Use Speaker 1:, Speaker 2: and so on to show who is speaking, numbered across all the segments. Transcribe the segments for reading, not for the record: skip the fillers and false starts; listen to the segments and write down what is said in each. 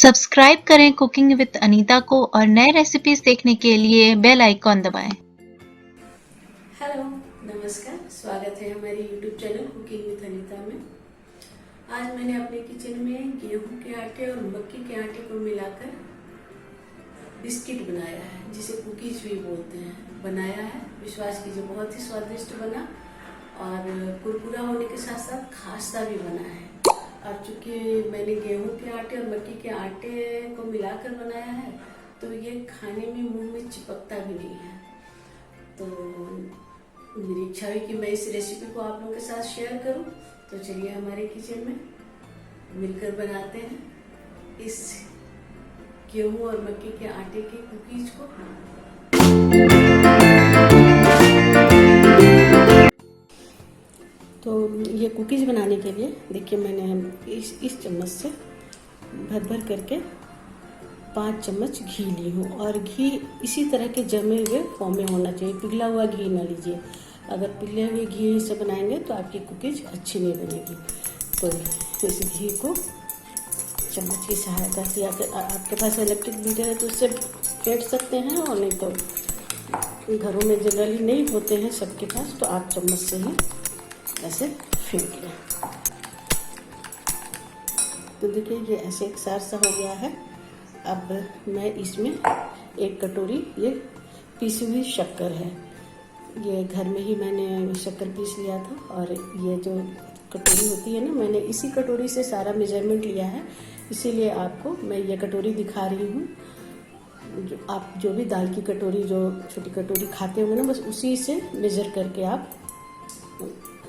Speaker 1: Subscribe करें cooking with Anita को और नए रेसिपीज देखने के लिए बेल आइकॉन दबाएं।
Speaker 2: हेलो, नमस्कार। स्वागत है हमारे YouTube channel cooking with Anita में। आज मैंने अपने किचन में गेहूं के आटे और मक्की के आटे को मिलाकर बिस्किट बनाया है, जिसे कुकीज भी बोलते हैं, बनाया है। विश्वास कीजिए, बहुत ही स्वादिष्ट बना और कुरकुरा होने के साथ साथ खास्ता भी बना है। और चूंकि मैंने गेहूं के आटे और मक्की के आटे को मिलाकर बनाया है, तो ये खाने में मुंह में चिपकता भी नहीं है। तो मेरी इच्छा हुई कि मैं इस रेसिपी को आप लोगों के साथ शेयर करूं। तो चलिए हमारे किचन में मिलकर बनाते हैं इस गेहूं और मक्की के आटे के कुकीज को। तो ये कुकीज बनाने के लिए देखिए, मैंने इस चम्मच से भर भर करके 5 चम्मच घी ली हूँ। और घी इसी तरह के जमे हुए फॉर्म में होना चाहिए, पिघला हुआ घी ना लीजिए। अगर पिघले हुए घी से बनाएंगे तो आपकी कुकीज अच्छी नहीं बनेगी। तो इस घी को चम्मच की सहायता से, आपके पास इलेक्ट्रिक बीटर है तो उससे फेंट सकते हैं, और नहीं तो घरों में जनरली नहीं होते हैं सबके पास, तो आप चम्मच से ही ऐसे फेंट लें। तो देखिए, ये ऐसे एक सार सा हो गया है। अब मैं इसमें 1 कटोरी ये पीसी हुई शक्कर है, ये घर में ही मैंने शक्कर पीस लिया था। और ये जो कटोरी होती है ना, मैंने इसी कटोरी से सारा मेजरमेंट लिया है, इसीलिए आपको मैं ये कटोरी दिखा रही हूँ। आप जो भी दाल की कटोरी, जो छोटी कटोरी खाते होंगे ना, बस उसी से मेजर करके आप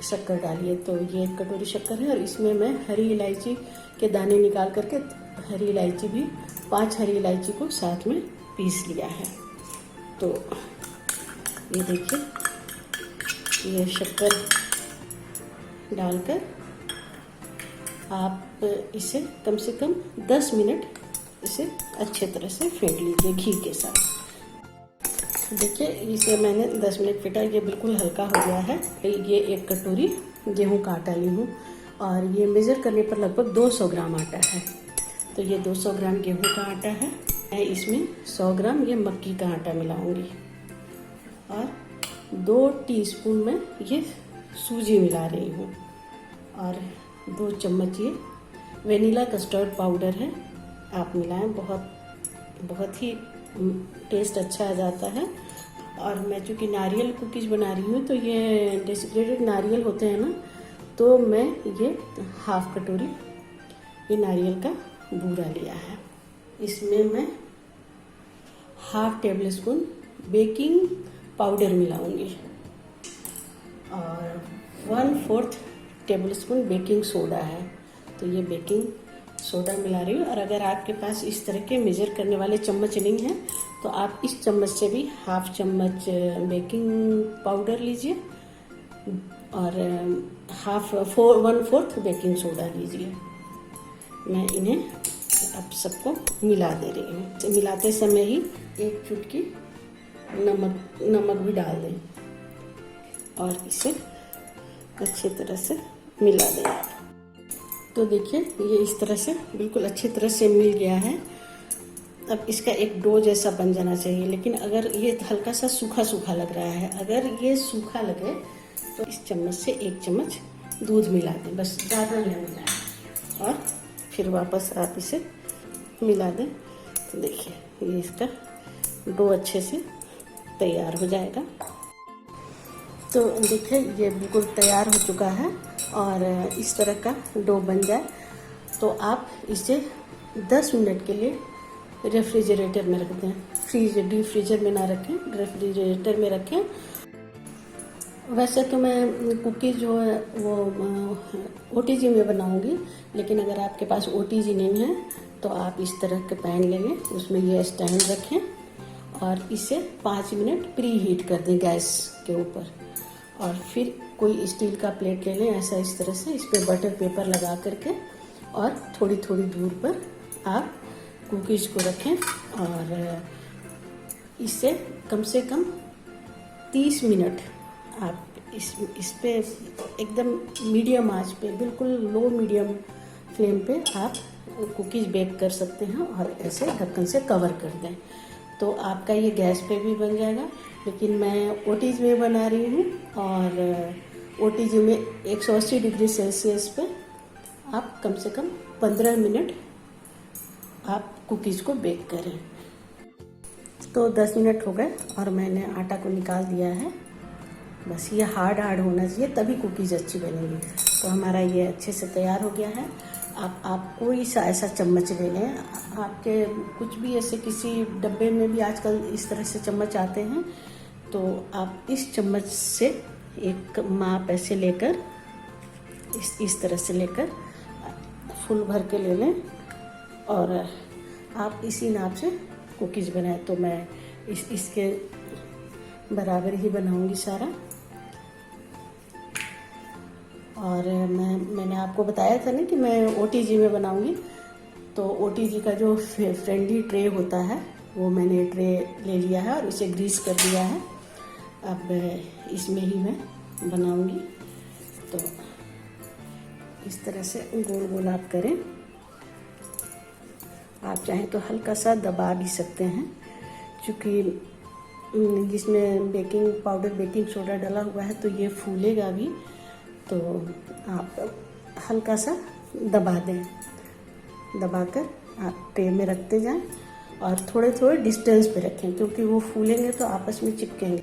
Speaker 2: शक्कर डालिए। तो ये 1 कटोरी शक्कर है, और इसमें मैं हरी इलायची के दाने निकाल करके, हरी इलायची भी 5 हरी इलायची को साथ में पीस लिया है। तो ये देखिए, ये शक्कर डालकर आप इसे कम से कम 10 मिनट इसे अच्छे तरह से फेंट लीजिए घी के साथ। देखिए, इसे मैंने 10 मिनट फेंटा, ये बिल्कुल हल्का हो गया है। ये 1 कटोरी गेहूं का आटा ली हूँ, और ये मेज़र करने पर लगभग 200 ग्राम आटा है। तो ये 200 ग्राम गेहूं का आटा है। मैं इसमें 100 ग्राम ये मक्की का आटा मिलाऊंगी, और 2 टीस्पून में ये सूजी मिला रही हूँ, और 2 चम्मच ये वेनिला कस्टर्ड पाउडर है, आप मिलाएं। बहुत ही टेस्ट अच्छा आ जाता है। और मैं चूँकि नारियल कुकीज़ बना रही हूँ, तो ये डेसिकेटेड नारियल होते हैं ना, तो मैं ये 1/2 कटोरी ये नारियल का बूरा लिया है। इसमें मैं 1/2 टेबल स्पून बेकिंग पाउडर मिलाऊंगी, और 1/4 टेबल स्पून बेकिंग सोडा है। तो ये बेकिंग सोडा मिला रही हूँ। और अगर आपके पास इस तरह के मेजर करने वाले चम्मच नहीं हैं, तो आप इस चम्मच से भी 1/2 चम्मच बेकिंग पाउडर लीजिए, और 1/4 बेकिंग सोडा लीजिए। मैं इन्हें अब सबको मिला दे रही हूँ। मिलाते समय ही 1 चुटकी नमक भी डाल दें, और इसे अच्छी तरह से मिला दें। तो देखिए, ये इस तरह से बिल्कुल अच्छी तरह से मिल गया है। अब इसका एक डो जैसा बन जाना चाहिए, लेकिन अगर ये हल्का सा सूखा सूखा लग रहा है, अगर ये सूखा लगे तो इस चम्मच से 1 चम्मच दूध मिला दें, बस ज़्यादा नहीं मिलाएं, और फिर वापस आप इसे मिला दें। तो देखिए, ये इसका डो अच्छे से तैयार हो जाएगा। तो देखिए, ये बिल्कुल तैयार हो चुका है, और इस तरह का डो बन जाए तो आप इसे 10 मिनट के लिए रेफ्रिजरेटर में रख दें। डीप फ्रीजर में ना रखें, रेफ्रिजरेटर में रखें। वैसे तो मैं कुकीज़ जो है वो OTG में बनाऊंगी, लेकिन अगर आपके पास OTG नहीं है तो आप इस तरह के पैन लेंगे, उसमें ये स्टैंड रखें, और इसे 5 मिनट प्री हीट कर दें गैस के ऊपर। और फिर कोई स्टील का प्लेट ले लें, ऐसा इस तरह से, इस पर बटर पेपर लगा करके, और थोड़ी थोड़ी दूर पर आप कुकीज़ को रखें, और इसे कम से कम 30 मिनट आप इस पे एकदम मीडियम आंच पे, बिल्कुल लो मीडियम फ्लेम पे आप कुकीज़ बेक कर सकते हैं और ऐसे ढक्कन से कवर कर दें तो आपका ये गैस पे भी बन जाएगा। लेकिन मैं ओटीजी में बना रही हूँ और ओटीजी में 180 डिग्री सेल्सियस पे आप कम से कम 15 मिनट आप कुकीज़ को बेक करें। तो 10 मिनट हो गए और मैंने आटा को निकाल दिया है। बस ये हार्ड होना चाहिए, तभी कुकीज़ अच्छी बनेगी। तो हमारा ये अच्छे से तैयार हो गया है। आप कोई सा ऐसा चम्मच ले लें, आपके कुछ भी ऐसे किसी डब्बे में भी आजकल इस तरह से चम्मच आते हैं, तो आप इस चम्मच से एक माप ऐसे लेकर इस तरह से लेकर फुल भर के ले लें और आप इसी नाप से कुकीज़ बनाएं। तो मैं इसके बराबर ही बनाऊंगी सारा। और मैंने आपको बताया था ना कि मैं ओटीजी में बनाऊंगी, तो ओटीजी का जो फ्रेंडली ट्रे होता है वो मैंने ट्रे ले लिया है और इसे ग्रीस कर दिया है। अब इसमें ही मैं बनाऊंगी। तो इस तरह से गोल गोल आप करें। आप चाहें तो हल्का सा दबा भी सकते हैं, क्योंकि जिसमें बेकिंग पाउडर बेकिंग सोडा डाला हुआ है तो ये फूलेगा भी। तो आप हल्का सा दबा दें, दबाकर आप ट्रे में रखते जाएं और थोड़े थोड़े डिस्टेंस पे रखें, क्योंकि वो फूलेंगे तो आपस में चिपकेंगे।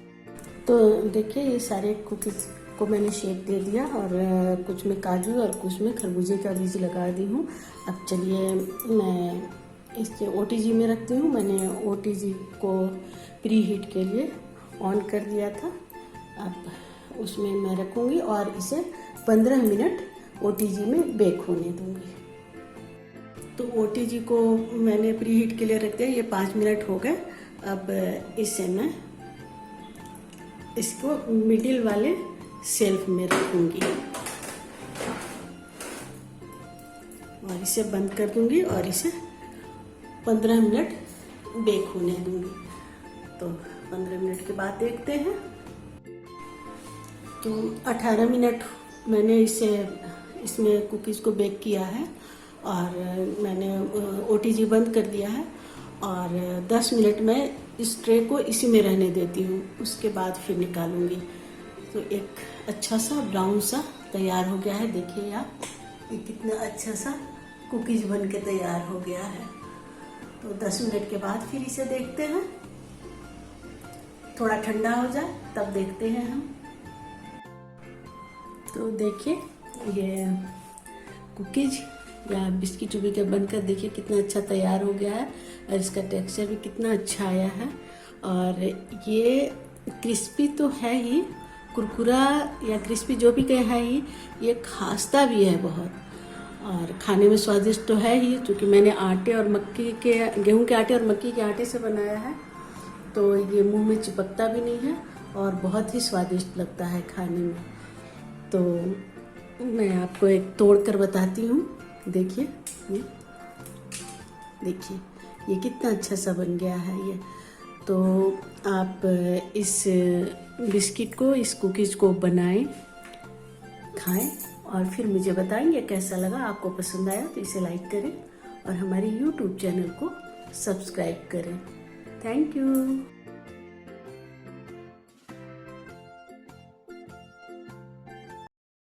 Speaker 2: तो देखिए ये सारे कुकीज़ को मैंने शेप दे दिया और कुछ में काजू और कुछ में खरबूजे का बीज लगा दी हूँ। अब चलिए मैं इसे ओटीजी में रखती हूँ। मैंने ओटीजी को प्री हीट के लिए ऑन कर दिया था। अब उसमें मैं रखूँगी और इसे 15 मिनट ओटीजी में बेक होने दूँगी। तो ओटीजी को मैंने प्री हीट के लिए रख दिया, ये 5 मिनट हो गए। अब इसे मैं इसको मिडिल वाले शेल्फ में रखूँगी और इसे बंद कर दूँगी और इसे 15 मिनट बेक होने दूँगी। तो 15 मिनट के बाद देखते हैं। तो 18 मिनट मैंने इसमें कुकीज़ को बेक किया है और मैंने ओटीजी बंद कर दिया है और 10 मिनट मैं इस ट्रे को इसी में रहने देती हूँ। उसके बाद फिर निकालूंगी। तो एक अच्छा सा ब्राउन सा तैयार हो गया है। देखिए आप, ये कितना अच्छा सा कुकीज़ बन के तैयार हो गया है। तो 10 मिनट के बाद फिर इसे देखते हैं। थोड़ा ठंडा हो जाए तब देखते हैं हम। तो देखिए ये कुकीज़ या बिस्किट उबी बनकर देखिए कितना अच्छा तैयार हो गया है और इसका टेक्सचर भी कितना अच्छा आया है। और ये क्रिस्पी तो है ही, कुरकुरा या क्रिस्पी जो भी कहे है ही, ये खास्ता भी है बहुत और खाने में स्वादिष्ट तो है ही, क्योंकि मैंने आटे और गेहूं के आटे और मक्की के आटे से बनाया है। तो ये मुंह में चिपकता भी नहीं है और बहुत ही स्वादिष्ट लगता है खाने में। तो मैं आपको एक तोड़ कर बताती हूँ। देखिए ये कितना अच्छा सा बन गया है ये। तो आप इस बिस्किट को, इस कुकीज़ को बनाएं, खाएं और फिर मुझे बताएंगे कैसा लगा। आपको पसंद आया तो इसे लाइक करें और हमारे YouTube चैनल को सब्सक्राइब करें। Thank you.